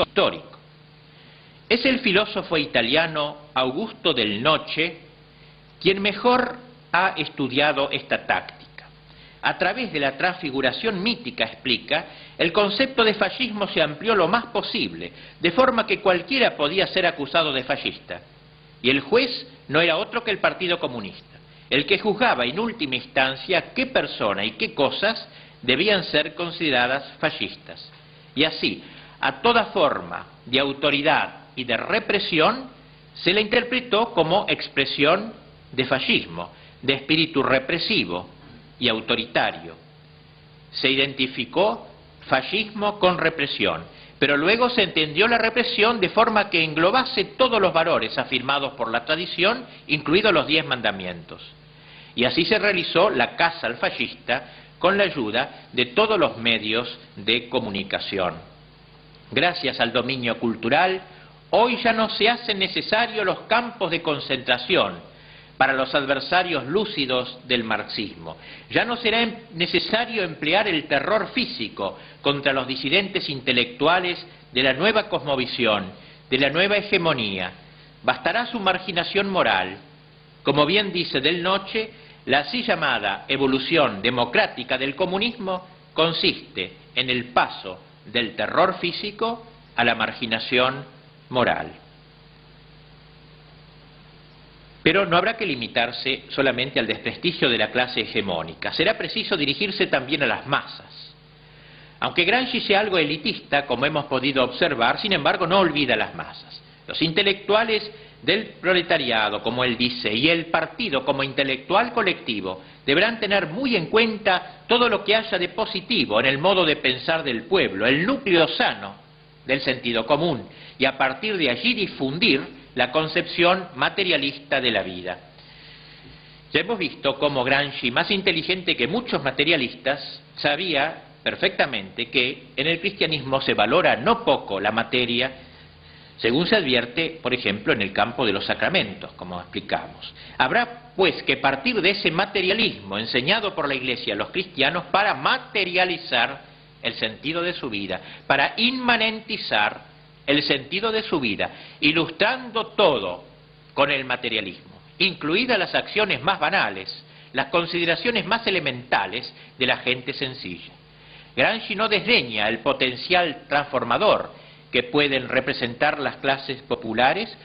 histórico. Es el filósofo italiano Augusto del Noce quien mejor ha estudiado esta táctica. A través de la transfiguración mítica, explica, el concepto de fascismo se amplió lo más posible, de forma que cualquiera podía ser acusado de fascista. Y el juez no era otro que el Partido Comunista, el que juzgaba en última instancia qué persona y qué cosas debían ser consideradas fascistas. Y así, a toda forma de autoridad y de represión se la interpretó como expresión de fascismo, de espíritu represivo y autoritario. Se identificó fascismo con represión, pero luego se entendió la represión de forma que englobase todos los valores afirmados por la tradición, incluidos los 10 mandamientos. Y así se realizó la caza al fascista con la ayuda de todos los medios de comunicación. Gracias al dominio cultural, hoy ya no se hacen necesarios los campos de concentración para los adversarios lúcidos del marxismo. Ya no será necesario emplear el terror físico contra los disidentes intelectuales de la nueva cosmovisión, de la nueva hegemonía. Bastará su marginación moral. Como bien dice Del Noce, la así llamada evolución democrática del comunismo consiste en el paso del terror físico a la marginación moral. Pero no habrá que limitarse solamente al desprestigio de la clase hegemónica. Será preciso dirigirse también a las masas. Aunque Gramsci sea algo elitista, como hemos podido observar, sin embargo no olvida las masas. Los intelectuales del proletariado, como él dice, y el partido como intelectual colectivo, deberán tener muy en cuenta todo lo que haya de positivo en el modo de pensar del pueblo, el núcleo sano del sentido común, y a partir de allí difundir la concepción materialista de la vida. Ya hemos visto cómo Gramsci, más inteligente que muchos materialistas, sabía perfectamente que en el cristianismo se valora no poco la materia, según se advierte, por ejemplo, en el campo de los sacramentos, como explicamos. Habrá, pues, que partir de ese materialismo enseñado por la Iglesia a los cristianos para materializar el sentido de su vida, para inmanentizar el sentido de su vida, ilustrando todo con el materialismo, incluidas las acciones más banales, las consideraciones más elementales de la gente sencilla. Gramsci no desdeña el potencial transformador que pueden representar las clases populares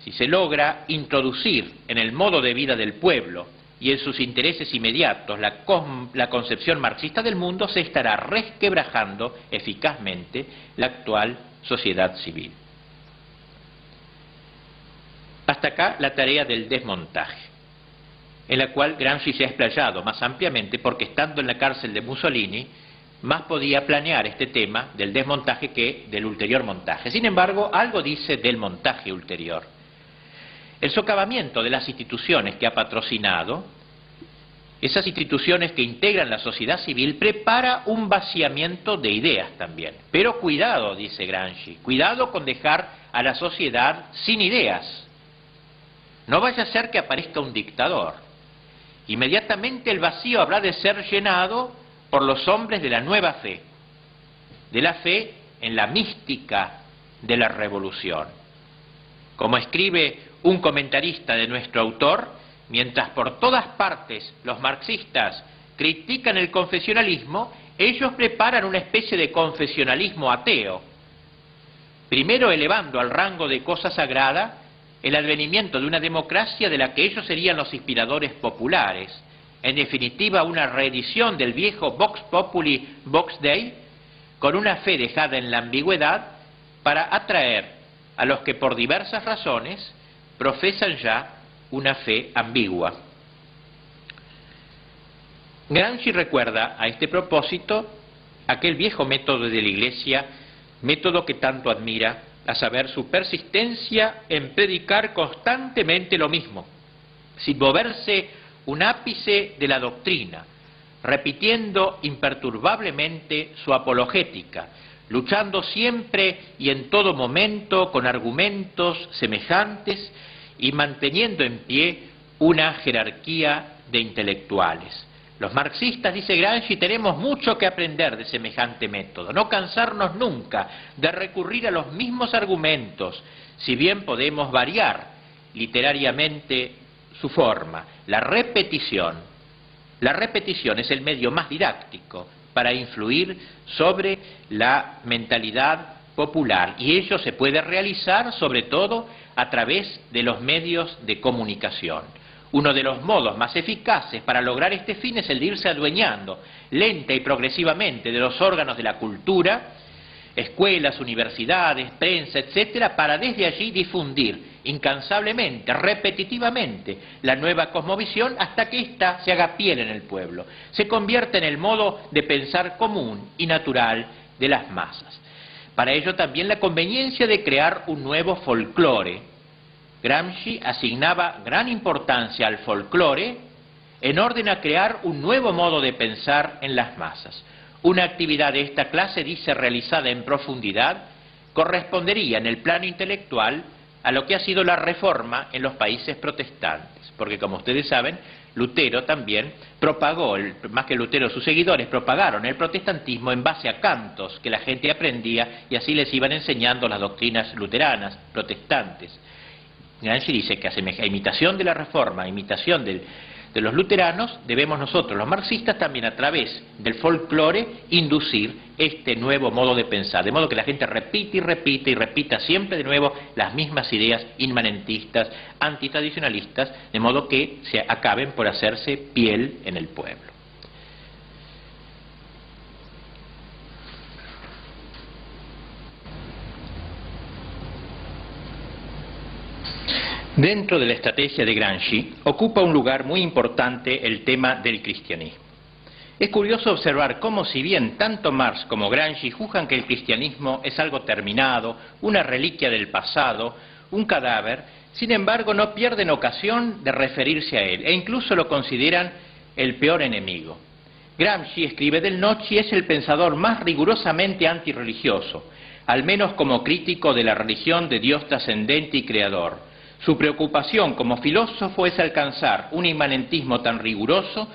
si se logra introducir en el modo de vida del pueblo y en sus intereses inmediatos la concepción marxista del mundo, se estará resquebrajando eficazmente la actual sociedad civil. Hasta acá la tarea del desmontaje, en la cual Gramsci se ha explayado más ampliamente porque, estando en la cárcel de Mussolini, más podía planear este tema del desmontaje que del ulterior montaje. Sin embargo, algo dice del montaje ulterior. El socavamiento de las instituciones que ha patrocinado, esas instituciones que integran la sociedad civil, prepara un vaciamiento de ideas también. Pero cuidado, dice Gramsci, cuidado con dejar a la sociedad sin ideas. No vaya a ser que aparezca un dictador. Inmediatamente el vacío habrá de ser llenado por los hombres de la nueva fe, de la fe en la mística de la revolución. Como escribe un comentarista de nuestro autor, mientras por todas partes los marxistas critican el confesionalismo, ellos preparan una especie de confesionalismo ateo, primero elevando al rango de cosa sagrada el advenimiento de una democracia de la que ellos serían los inspiradores populares, en definitiva una reedición del viejo Vox Populi, Vox Dei, con una fe dejada en la ambigüedad para atraer a los que por diversas razones profesan ya una fe ambigua. Gramsci recuerda a este propósito aquel viejo método de la Iglesia, método que tanto admira, a saber, su persistencia en predicar constantemente lo mismo, sin moverse un ápice de la doctrina, repitiendo imperturbablemente su apologética, luchando siempre y en todo momento con argumentos semejantes y manteniendo en pie una jerarquía de intelectuales. Los marxistas, dice Gramsci, tenemos mucho que aprender de semejante método, no cansarnos nunca de recurrir a los mismos argumentos, si bien podemos variar literariamente su forma. La repetición es el medio más didáctico para influir sobre la mentalidad popular, y ello se puede realizar sobre todo a través de los medios de comunicación. Uno de los modos más eficaces para lograr este fin es el de irse adueñando lenta y progresivamente de los órganos de la cultura, escuelas, universidades, prensa, etcétera, para desde allí difundir incansablemente, repetitivamente, la nueva cosmovisión hasta que ésta se haga piel en el pueblo, se convierta en el modo de pensar común y natural de las masas. Para ello también la conveniencia de crear un nuevo folclore. Gramsci asignaba gran importancia al folclore en orden a crear un nuevo modo de pensar en las masas. Una actividad de esta clase, dice, realizada en profundidad, correspondería en el plano intelectual a lo que ha sido la reforma en los países protestantes, porque como ustedes saben, Lutero también propagó, más que Lutero, sus seguidores propagaron el protestantismo en base a cantos que la gente aprendía y así les iban enseñando las doctrinas luteranas, protestantes. Gramsci dice que a imitación de la Reforma, a imitación de los luteranos, debemos nosotros, los marxistas, también a través del folclore, inducir este nuevo modo de pensar, de modo que la gente repite y repite y repita siempre de nuevo las mismas ideas inmanentistas, antitradicionalistas, de modo que se acaben por hacerse piel en el pueblo. Dentro de la estrategia de Gramsci ocupa un lugar muy importante el tema del cristianismo. Es curioso observar cómo, si bien tanto Marx como Gramsci juzgan que el cristianismo es algo terminado, una reliquia del pasado, un cadáver, sin embargo no pierden ocasión de referirse a él e incluso lo consideran el peor enemigo. Gramsci, escribe del Noci, es el pensador más rigurosamente antirreligioso, al menos como crítico de la religión de Dios trascendente y creador. Su preocupación como filósofo es alcanzar un inmanentismo tan riguroso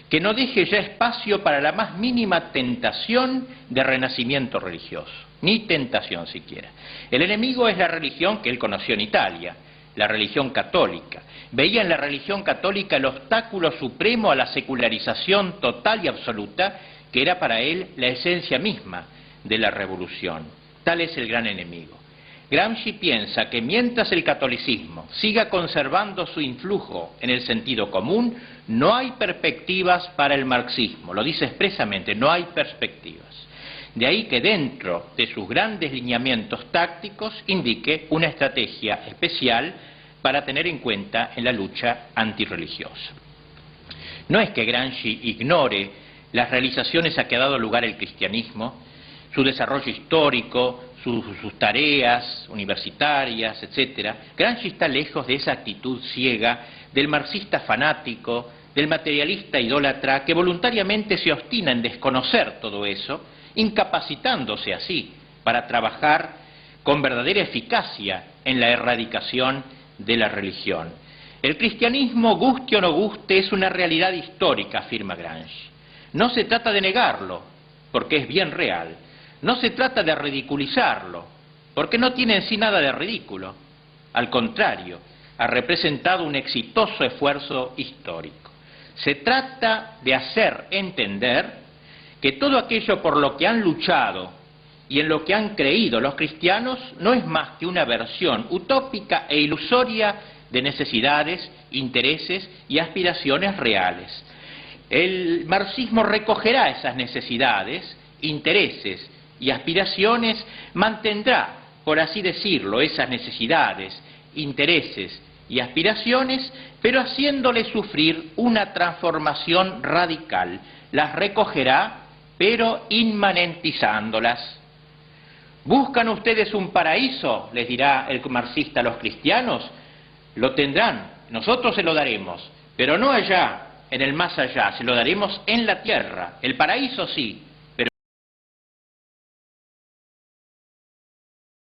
que no deje ya espacio para la más mínima tentación de renacimiento religioso, ni tentación siquiera. El enemigo es la religión que él conoció en Italia, la religión católica. Veía en la religión católica el obstáculo supremo a la secularización total y absoluta, que era para él la esencia misma de la revolución. Tal es el gran enemigo. Gramsci piensa que mientras el catolicismo siga conservando su influjo en el sentido común, no hay perspectivas para el marxismo. Lo dice expresamente, no hay perspectivas. De ahí que dentro de sus grandes lineamientos tácticos indique una estrategia especial para tener en cuenta en la lucha antirreligiosa. No es que Gramsci ignore las realizaciones a que ha dado lugar el cristianismo, su desarrollo histórico, sus tareas universitarias, etc. Gramsci está lejos de esa actitud ciega del marxista fanático, del materialista idólatra, que voluntariamente se obstina en desconocer todo eso, incapacitándose así para trabajar con verdadera eficacia en la erradicación de la religión. El cristianismo, guste o no guste, es una realidad histórica, afirma Gramsci. No se trata de negarlo, porque es bien real. No se trata de ridiculizarlo, porque no tiene en sí nada de ridículo. Al contrario, ha representado un exitoso esfuerzo histórico. Se trata de hacer entender que todo aquello por lo que han luchado y en lo que han creído los cristianos no es más que una versión utópica e ilusoria de necesidades, intereses y aspiraciones reales. El marxismo recogerá esas necesidades, intereses y aspiraciones, mantendrá, por así decirlo, esas necesidades, intereses y aspiraciones, pero haciéndole sufrir una transformación radical. Las recogerá, pero inmanentizándolas. ¿Buscan ustedes un paraíso?, les dirá el marxista a los cristianos. Lo tendrán, nosotros se lo daremos, pero no allá, en el más allá, se lo daremos en la tierra. El paraíso sí,